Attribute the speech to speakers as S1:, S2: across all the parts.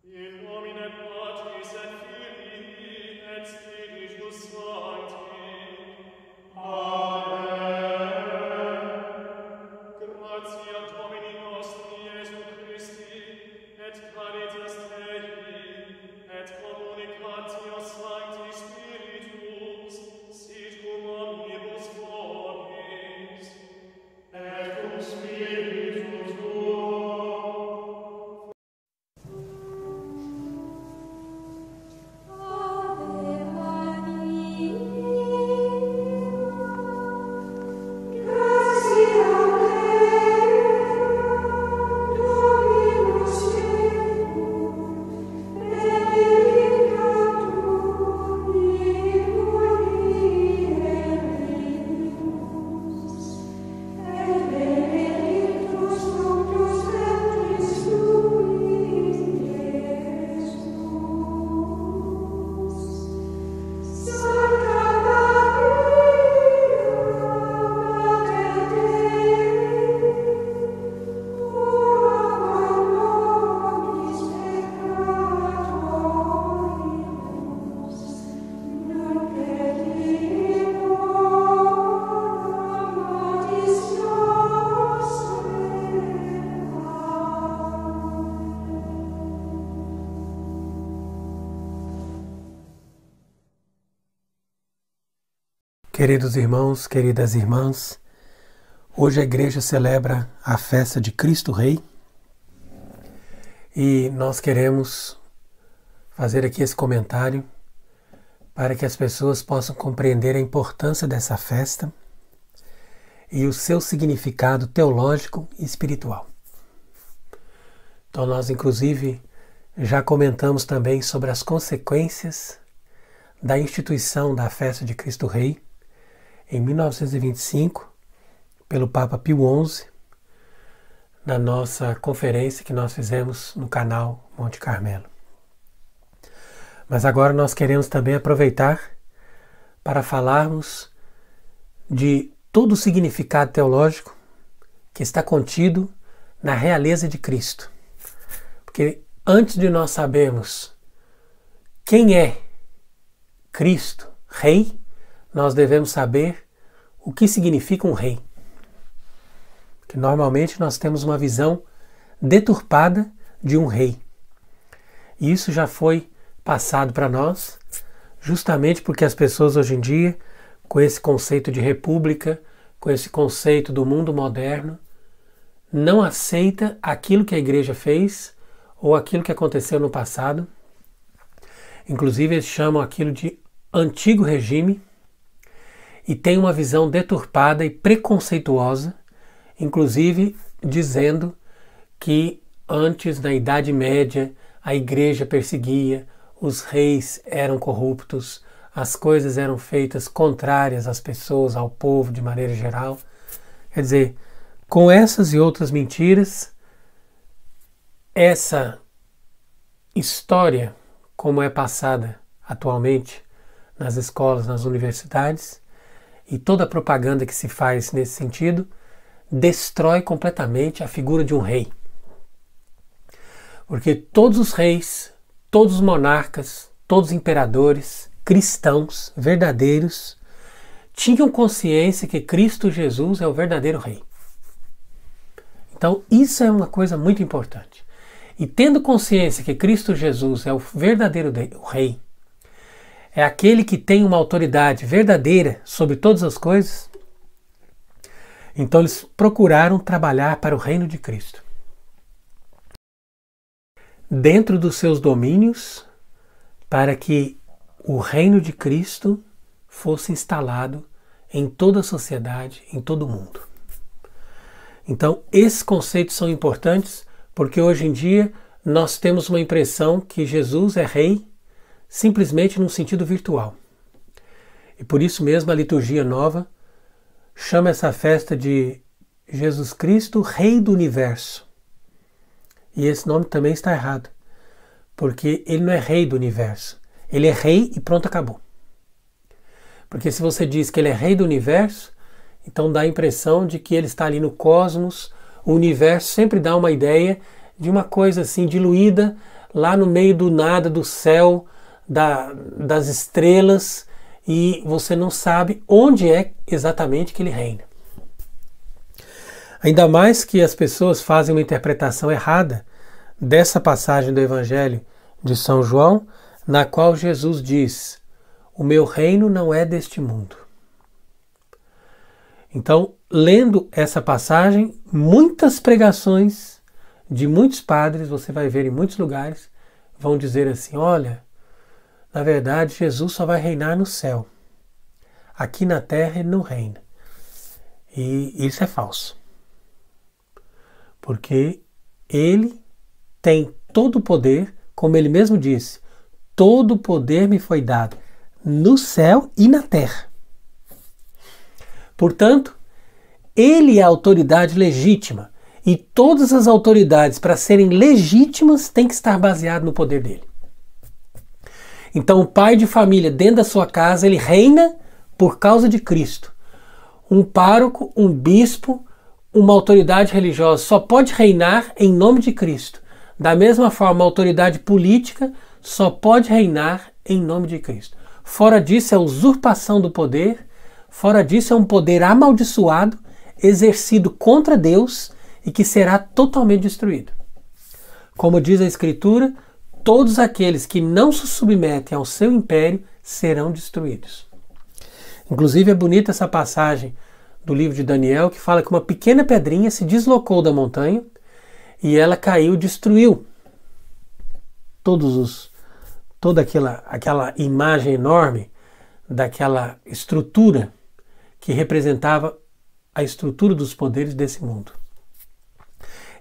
S1: In nomine Patris et Filii et Spiritus Sancti. Amen. Gratia Domini nostri Iesu Christi, et caritas Dei, et communicatio Sancti Spiritus, sit cum omnibus vobis, et cum Spiritus tuo.
S2: Queridos irmãos, queridas irmãs, hoje a igreja celebra a festa de Cristo Rei e nós queremos fazer aqui esse comentário para que as pessoas possam compreender a importância dessa festa e o seu significado teológico e espiritual. Então nós inclusive já comentamos também sobre as consequências da instituição da festa de Cristo Rei em 1925, pelo Papa Pio XI, na nossa conferência que nós fizemos no canal Monte Carmelo. Mas agora nós queremos também aproveitar para falarmos de todo o significado teológico que está contido na realeza de Cristo. Porque antes de nós sabermos quem é Cristo, Rei, nós devemos saber o que significa um rei. Que normalmente nós temos uma visão deturpada de um rei. E isso já foi passado para nós, justamente porque as pessoas hoje em dia, com esse conceito de república, com esse conceito do mundo moderno, não aceita aquilo que a igreja fez ou aquilo que aconteceu no passado. Inclusive eles chamam aquilo de antigo regime, e tem uma visão deturpada e preconceituosa, inclusive dizendo que antes, na Idade Média, a igreja perseguia, os reis eram corruptos, as coisas eram feitas contrárias às pessoas, ao povo de maneira geral. Quer dizer, com essas e outras mentiras, essa história, como é passada atualmente nas escolas, nas universidades, e toda a propaganda que se faz nesse sentido, destrói completamente a figura de um rei. Porque todos os reis, todos os monarcas, todos os imperadores, cristãos, verdadeiros, tinham consciência que Cristo Jesus é o verdadeiro rei. Então isso é uma coisa muito importante. E tendo consciência que Cristo Jesus é o verdadeiro rei, é aquele que tem uma autoridade verdadeira sobre todas as coisas, então eles procuraram trabalhar para o reino de Cristo. Dentro dos seus domínios, para que o reino de Cristo fosse instalado em toda a sociedade, em todo o mundo. Então, esses conceitos são importantes porque hoje em dia nós temos uma impressão que Jesus é rei simplesmente num sentido virtual. E por isso mesmo a liturgia nova chama essa festa de Jesus Cristo, Rei do Universo. E esse nome também está errado, porque ele não é rei do universo. Ele é rei e pronto, acabou. Porque se você diz que ele é rei do universo, então dá a impressão de que ele está ali no cosmos. O universo sempre dá uma ideia de uma coisa assim diluída, lá no meio do nada, do céu, das estrelas, e você não sabe onde é exatamente que ele reina. Ainda mais que as pessoas fazem uma interpretação errada dessa passagem do Evangelho de São João, na qual Jesus diz: o meu reino não é deste mundo. Então, lendo essa passagem, muitas pregações de muitos padres, você vai ver em muitos lugares, vão dizer assim: olha, na verdade Jesus só vai reinar no céu. Aqui na terra ele não reina. E isso é falso. Porque ele tem todo o poder, como ele mesmo disse, todo o poder me foi dado no céu e na terra. Portanto, ele é a autoridade legítima, e todas as autoridades, para serem legítimas, têm que estar baseadas no poder dele. Então, o pai de família dentro da sua casa, ele reina por causa de Cristo. Um pároco, um bispo, uma autoridade religiosa só pode reinar em nome de Cristo. Da mesma forma, a autoridade política só pode reinar em nome de Cristo. Fora disso é usurpação do poder, fora disso é um poder amaldiçoado, exercido contra Deus e que será totalmente destruído. Como diz a Escritura, todos aqueles que não se submetem ao seu império serão destruídos. Inclusive é bonita essa passagem do livro de Daniel, que fala que uma pequena pedrinha se deslocou da montanha e ela caiu e destruiu toda aquela imagem enorme daquela estrutura que representava a estrutura dos poderes desse mundo.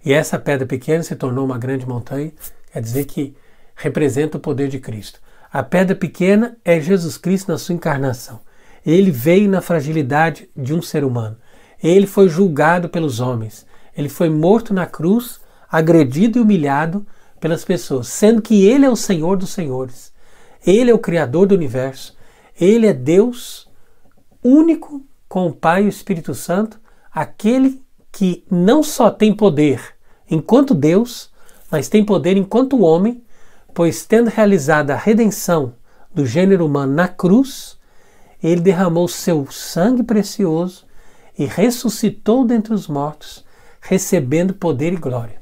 S2: E essa pedra pequena se tornou uma grande montanha, quer dizer que representa o poder de Cristo. A pedra pequena é Jesus Cristo na sua encarnação. Ele veio na fragilidade de um ser humano. Ele foi julgado pelos homens. Ele foi morto na cruz, agredido e humilhado pelas pessoas, sendo que ele é o Senhor dos senhores. Ele é o Criador do universo. Ele é Deus único com o Pai e o Espírito Santo, aquele que não só tem poder enquanto Deus, mas tem poder enquanto homem, pois tendo realizado a redenção do gênero humano na cruz, ele derramou seu sangue precioso e ressuscitou dentre os mortos, recebendo poder e glória.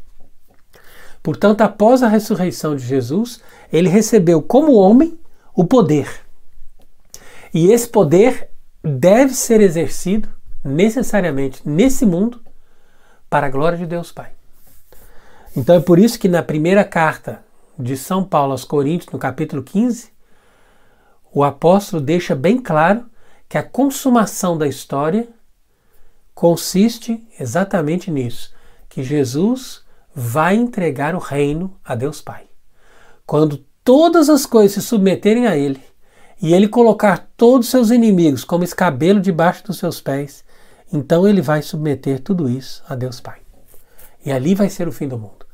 S2: Portanto, após a ressurreição de Jesus, ele recebeu como homem o poder. E esse poder deve ser exercido necessariamente nesse mundo para a glória de Deus Pai. Então é por isso que na primeira carta de São Paulo aos Coríntios, no capítulo 15, o apóstolo deixa bem claro que a consumação da história consiste exatamente nisso, que Jesus vai entregar o reino a Deus Pai. Quando todas as coisas se submeterem a ele, e ele colocar todos os seus inimigos como escabelo debaixo dos seus pés, então ele vai submeter tudo isso a Deus Pai. E ali vai ser o fim do mundo.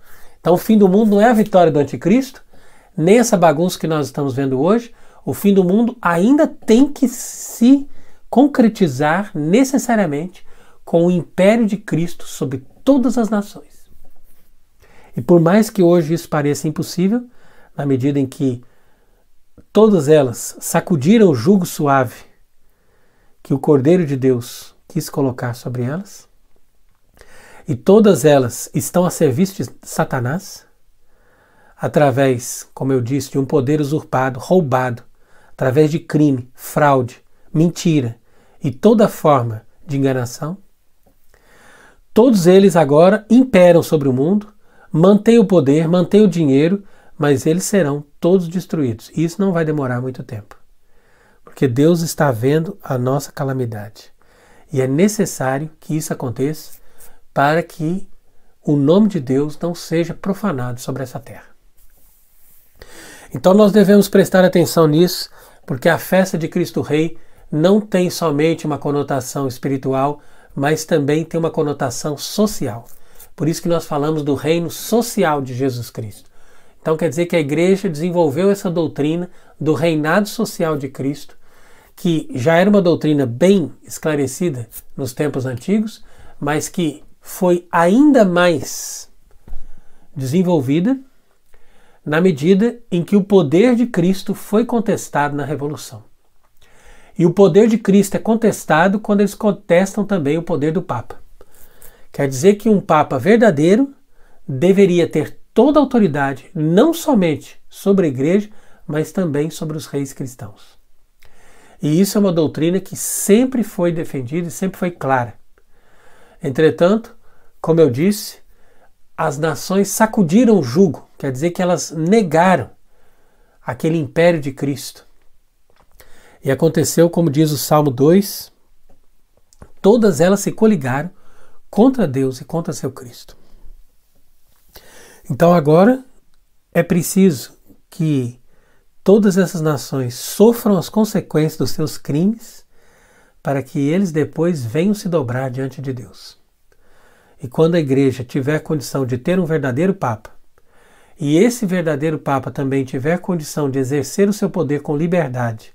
S2: Então o fim do mundo não é a vitória do anticristo, nem essa bagunça que nós estamos vendo hoje. O fim do mundo ainda tem que se concretizar necessariamente com o império de Cristo sobre todas as nações. E por mais que hoje isso pareça impossível, na medida em que todas elas sacudiram o jugo suave que o Cordeiro de Deus quis colocar sobre elas, e todas elas estão a serviço de Satanás, através, como eu disse, de um poder usurpado, roubado, através de crime, fraude, mentira e toda forma de enganação. Todos eles agora imperam sobre o mundo, mantêm o poder, mantêm o dinheiro, mas eles serão todos destruídos. E isso não vai demorar muito tempo, porque Deus está vendo a nossa calamidade. E é necessário que isso aconteça para que o nome de Deus não seja profanado sobre essa terra. Então nós devemos prestar atenção nisso, porque a festa de Cristo Rei não tem somente uma conotação espiritual, mas também tem uma conotação social. Por isso que nós falamos do reino social de Jesus Cristo. Então quer dizer que a igreja desenvolveu essa doutrina do reinado social de Cristo, que já era uma doutrina bem esclarecida nos tempos antigos, mas que foi ainda mais desenvolvida na medida em que o poder de Cristo foi contestado na Revolução. E o poder de Cristo é contestado quando eles contestam também o poder do Papa. Quer dizer que um Papa verdadeiro deveria ter toda a autoridade, não somente sobre a Igreja, mas também sobre os reis cristãos. E isso é uma doutrina que sempre foi defendida e sempre foi clara. Entretanto, como eu disse, as nações sacudiram o jugo, quer dizer que elas negaram aquele império de Cristo. E aconteceu, como diz o Salmo 2, todas elas se coligaram contra Deus e contra seu Cristo. Então agora é preciso que todas essas nações sofram as consequências dos seus crimes para que eles depois venham se dobrar diante de Deus. E quando a igreja tiver condição de ter um verdadeiro Papa, e esse verdadeiro Papa também tiver condição de exercer o seu poder com liberdade,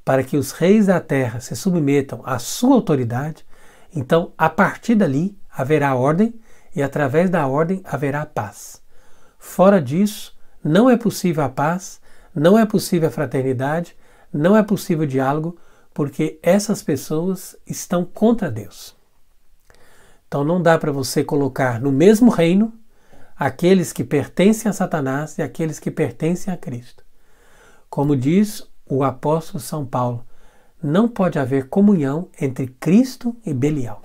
S2: para que os reis da terra se submetam à sua autoridade, então a partir dali haverá ordem e através da ordem haverá paz. Fora disso, não é possível a paz, não é possível a fraternidade, não é possível o diálogo, porque essas pessoas estão contra Deus. Então não dá para você colocar no mesmo reino aqueles que pertencem a Satanás e aqueles que pertencem a Cristo. Como diz o apóstolo São Paulo, não pode haver comunhão entre Cristo e Belial.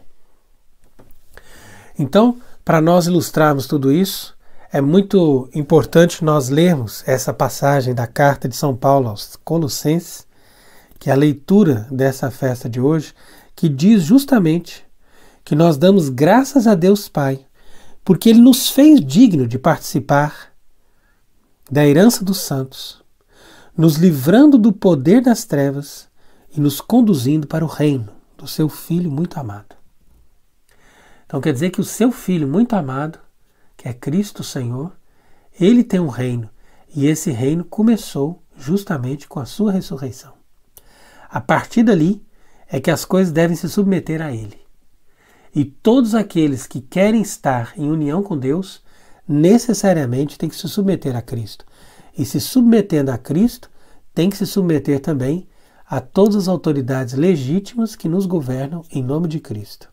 S2: Então, para nós ilustrarmos tudo isso, é muito importante nós lermos essa passagem da carta de São Paulo aos Colossenses, que é a leitura dessa festa de hoje, que diz justamente que nós damos graças a Deus Pai, porque Ele nos fez digno de participar da herança dos santos, nos livrando do poder das trevas e nos conduzindo para o reino do seu Filho muito amado. Então quer dizer que o seu Filho muito amado, que é Cristo Senhor, Ele tem um reino, e esse reino começou justamente com a sua ressurreição. A partir dali é que as coisas devem se submeter a Ele. E todos aqueles que querem estar em união com Deus, necessariamente têm que se submeter a Cristo. E se submetendo a Cristo, tem que se submeter também a todas as autoridades legítimas que nos governam em nome de Cristo.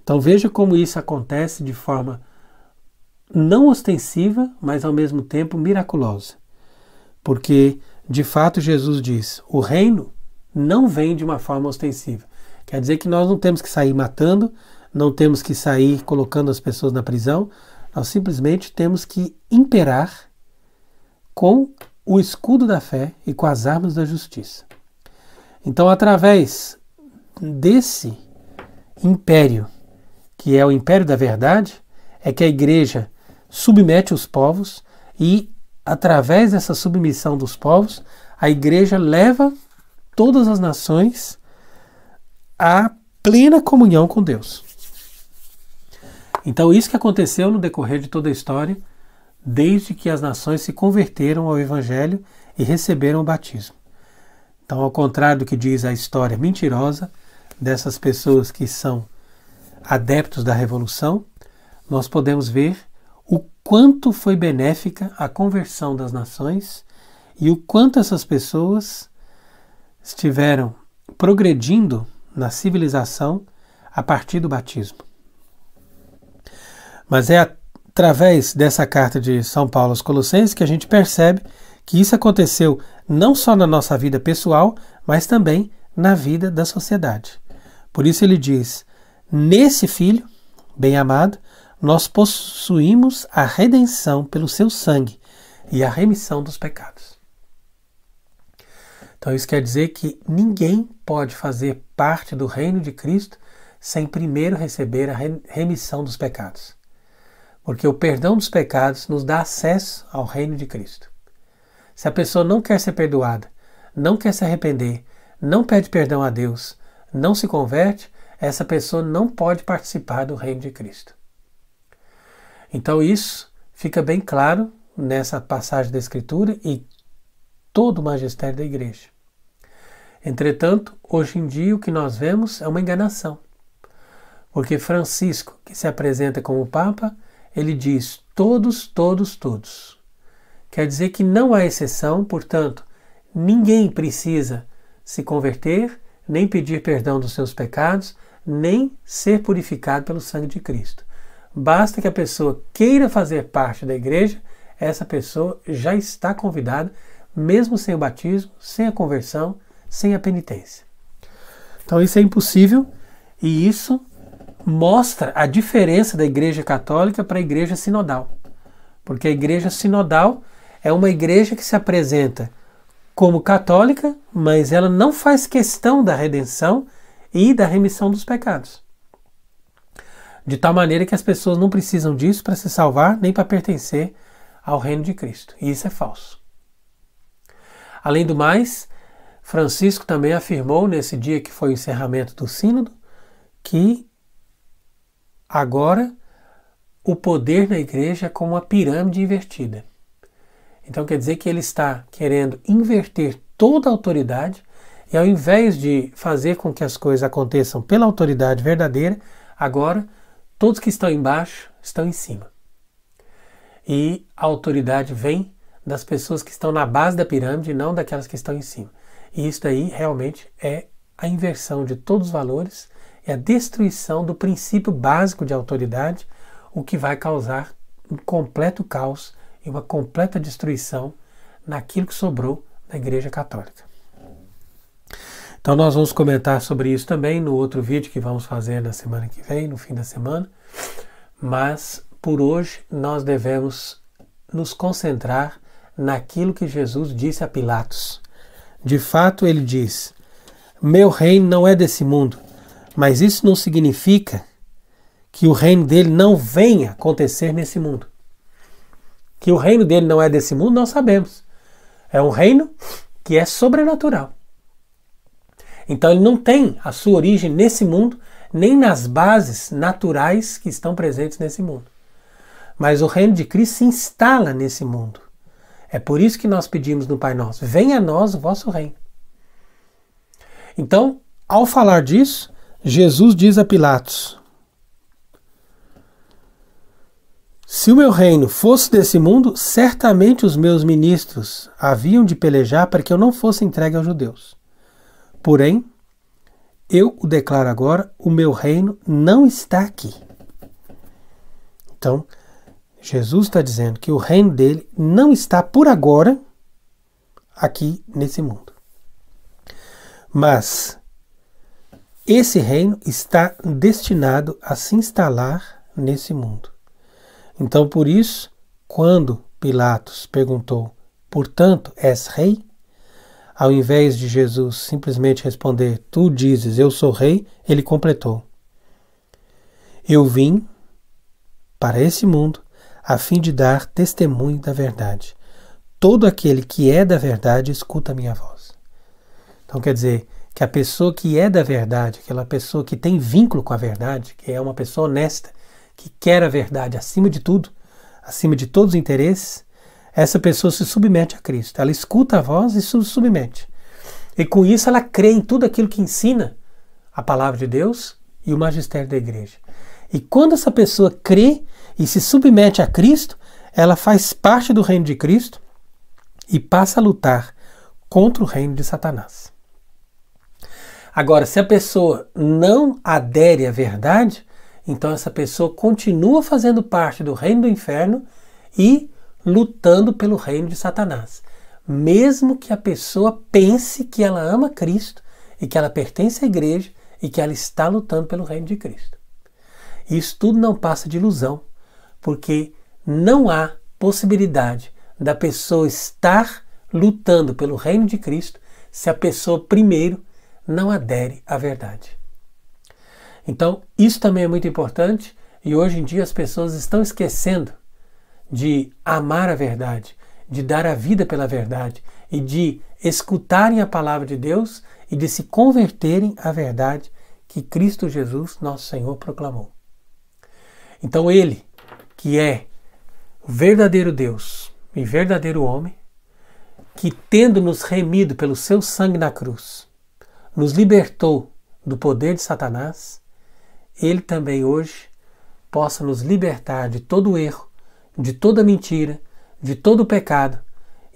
S2: Então veja como isso acontece de forma não ostensiva, mas ao mesmo tempo miraculosa. Porque, de fato, Jesus diz, o reino não vem de uma forma ostensiva. Quer dizer que nós não temos que sair matando, não temos que sair colocando as pessoas na prisão, nós simplesmente temos que imperar com o escudo da fé e com as armas da justiça. Então, através desse império, que é o império da verdade, é que a igreja submete os povos e, através dessa submissão dos povos, a igreja leva todas as nações à plena comunhão com Deus. Então isso que aconteceu no decorrer de toda a história, desde que as nações se converteram ao Evangelho e receberam o batismo. Então, ao contrário do que diz a história mentirosa dessas pessoas que são adeptos da Revolução, nós podemos ver o quanto foi benéfica a conversão das nações e o quanto essas pessoas estiveram progredindo na civilização a partir do batismo. Mas é através dessa carta de São Paulo aos Colossenses que a gente percebe que isso aconteceu não só na nossa vida pessoal, mas também na vida da sociedade. Por isso ele diz, nesse Filho, bem amado, nós possuímos a redenção pelo seu sangue e a remissão dos pecados. Então isso quer dizer que ninguém pode fazer parte do reino de Cristo sem primeiro receber a remissão dos pecados. Porque o perdão dos pecados nos dá acesso ao reino de Cristo. Se a pessoa não quer ser perdoada, não quer se arrepender, não pede perdão a Deus, não se converte, essa pessoa não pode participar do reino de Cristo. Então isso fica bem claro nessa passagem da Escritura e todo o magistério da igreja. Entretanto, hoje em dia o que nós vemos é uma enganação. Porque Francisco, que se apresenta como Papa, ele diz todos, todos, todos. quer dizer que não há exceção, portanto, ninguém precisa se converter, nem pedir perdão dos seus pecados, nem ser purificado pelo sangue de Cristo. Basta que a pessoa queira fazer parte da igreja, essa pessoa já está convidada, mesmo sem o batismo, sem a conversão, sem a penitência. Então isso é impossível e isso mostra a diferença da igreja católica para a igreja sinodal. Porque a igreja sinodal é uma igreja que se apresenta como católica, mas ela não faz questão da redenção e da remissão dos pecados. De tal maneira que as pessoas não precisam disso para se salvar, nem para pertencer ao reino de Cristo. E isso é falso. Além do mais, Francisco também afirmou, nesse dia que foi o encerramento do sínodo, que agora o poder na igreja é como uma pirâmide invertida. Então quer dizer que ele está querendo inverter toda a autoridade e ao invés de fazer com que as coisas aconteçam pela autoridade verdadeira, agora todos que estão embaixo estão em cima. E a autoridade vem das pessoas que estão na base da pirâmide e não daquelas que estão em cima. E isso daí realmente é a inversão de todos os valores, é a destruição do princípio básico de autoridade, o que vai causar um completo caos e uma completa destruição naquilo que sobrou da Igreja Católica. Então nós vamos comentar sobre isso também no outro vídeo que vamos fazer na semana que vem, no fim da semana. Mas por hoje nós devemos nos concentrar naquilo que Jesus disse a Pilatos. De fato ele diz: meu reino não é desse mundo, mas isso não significa que o reino dele não venha acontecer nesse mundo. Que o reino dele não é desse mundo, nós sabemos. É um reino que é sobrenatural. Então ele não tem a sua origem nesse mundo, nem nas bases naturais que estão presentes nesse mundo. Mas o reino de Cristo se instala nesse mundo. É por isso que nós pedimos no Pai Nosso: venha a nós o vosso reino. Então, ao falar disso, Jesus diz a Pilatos: se o meu reino fosse desse mundo, certamente os meus ministros haviam de pelejar para que eu não fosse entregue aos judeus. Porém, eu o declaro agora, o meu reino não está aqui. Então, Jesus está dizendo que o reino dele não está por agora aqui nesse mundo. Mas esse reino está destinado a se instalar nesse mundo. Então, por isso, quando Pilatos perguntou: portanto, és rei? Ao invés de Jesus simplesmente responder: tu dizes, eu sou rei, ele completou: eu vim para esse mundo a fim de dar testemunho da verdade. Todo aquele que é da verdade escuta a minha voz. Então quer dizer que a pessoa que é da verdade, aquela pessoa que tem vínculo com a verdade, que é uma pessoa honesta, que quer a verdade acima de tudo, acima de todos os interesses, essa pessoa se submete a Cristo. Ela escuta a voz e se submete. E com isso ela crê em tudo aquilo que ensina a palavra de Deus e o magistério da igreja. E quando essa pessoa crê e se submete a Cristo, ela faz parte do reino de Cristo e passa a lutar contra o reino de Satanás. Agora, se a pessoa não adere à verdade, então essa pessoa continua fazendo parte do reino do inferno e lutando pelo reino de Satanás. Mesmo que a pessoa pense que ela ama Cristo e que ela pertence à igreja e que ela está lutando pelo reino de Cristo. Isso tudo não passa de ilusão, porque não há possibilidade da pessoa estar lutando pelo reino de Cristo se a pessoa primeiro não adere à verdade. Então, isso também é muito importante e hoje em dia as pessoas estão esquecendo de amar a verdade, de dar a vida pela verdade e de escutarem a palavra de Deus e de se converterem à verdade que Cristo Jesus, nosso Senhor, proclamou. Então ele, que é o verdadeiro Deus e verdadeiro homem, que tendo nos remido pelo seu sangue na cruz, nos libertou do poder de Satanás, ele também hoje possa nos libertar de todo erro, de toda mentira, de todo pecado,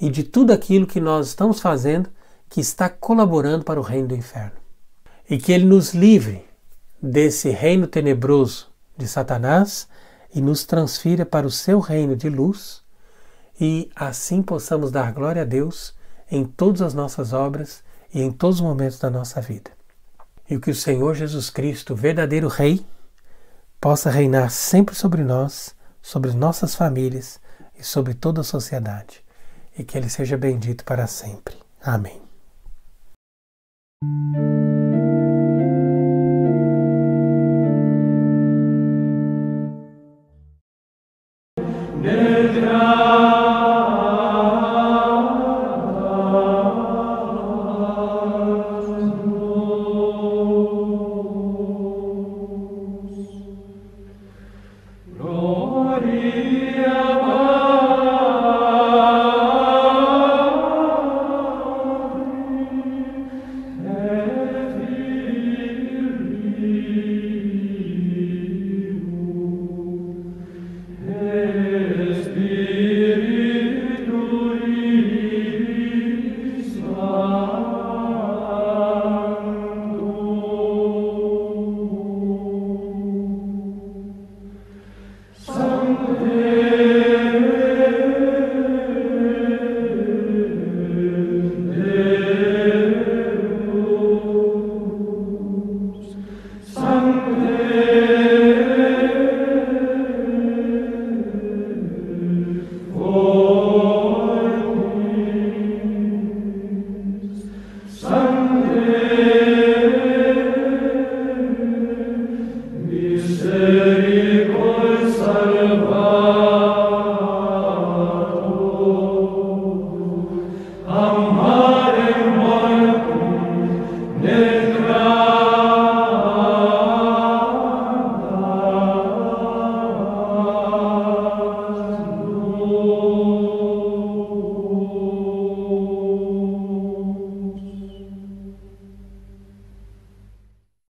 S2: e de tudo aquilo que nós estamos fazendo que está colaborando para o reino do inferno. E que Ele nos livre desse reino tenebroso de Satanás e nos transfira para o seu reino de luz, e assim possamos dar glória a Deus em todas as nossas obras e em todos os momentos da nossa vida. E que o Senhor Jesus Cristo, verdadeiro Rei, possa reinar sempre sobre nós, sobre nossas famílias e sobre toda a sociedade. E que Ele seja bendito para sempre. Amém.
S1: Amen.